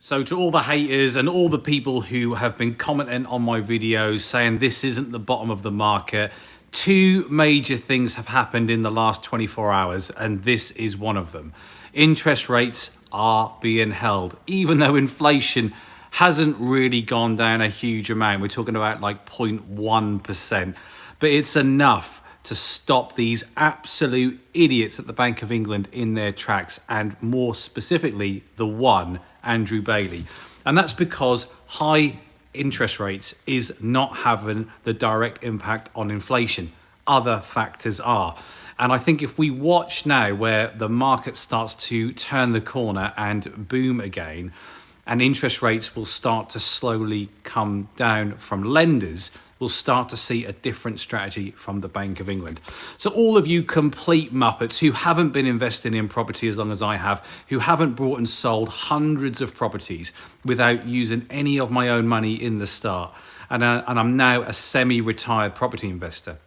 So to all the haters and all the people who have been commenting on my videos saying this isn't the bottom of the market, two major things have happened in the last 24 hours, and this is one of them. Interest rates are being held, even though inflation hasn't really gone down a huge amount. We're talking about like 0.1%, but it's enough to stop these absolute idiots at the Bank of England in their tracks, and more specifically, the one, Andrew Bailey. And that's because high interest rates is not having the direct impact on inflation. Other factors are. And I think if we watch now where the market starts to turn the corner and boom again, and interest rates will start to slowly come down from lenders, we'll start to see a different strategy from the Bank of England. So all of you complete muppets who haven't been investing in property as long as I have, who haven't bought and sold hundreds of properties without using any of my own money in the start, and I'm now a semi-retired property investor,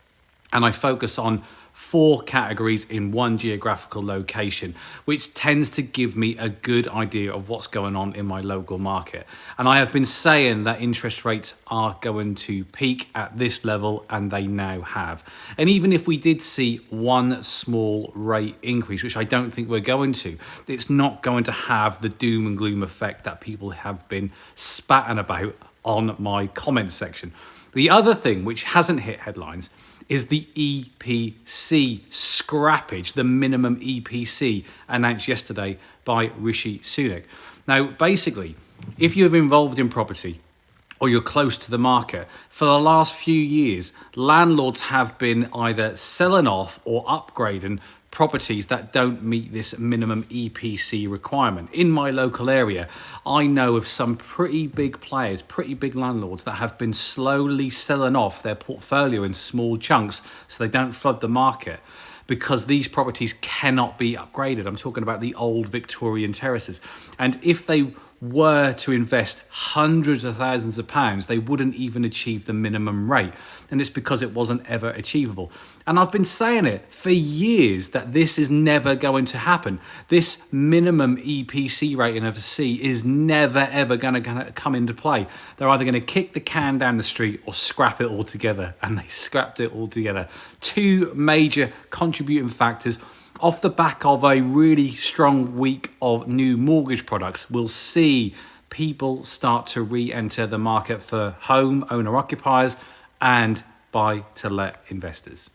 and I focus on 4 categories in one geographical location, which tends to give me a good idea of what's going on in my local market. And I have been saying that interest rates are going to peak at this level, and they now have. And even if we did see one small rate increase, which I don't think we're going to, it's not going to have the doom and gloom effect that people have been spatting about on my comment section. The other thing which hasn't hit headlines is the EPC scrappage, the minimum EPC announced yesterday by Rishi Sunak. Now, basically, if you're involved in property or you're close to the market, for the last few years, landlords have been either selling off or upgrading properties that don't meet this minimum EPC requirement. In my local area, I know of some pretty big players, pretty big landlords that have been slowly selling off their portfolio in small chunks so they don't flood the market, because these properties cannot be upgraded. I'm talking about the old Victorian terraces. And if they were to invest hundreds of thousands of pounds, they wouldn't even achieve the minimum rate. And it's because it wasn't ever achievable. And I've been saying it for years that this is never going to happen. This minimum EPC rating of a C is never, ever going to come into play. They're either going to kick the can down the street or scrap it altogether. And they scrapped it altogether. Two major contributing factors. Off the back of a really strong week of new mortgage products, we'll see people start to re-enter the market for home owner occupiers and buy to let investors.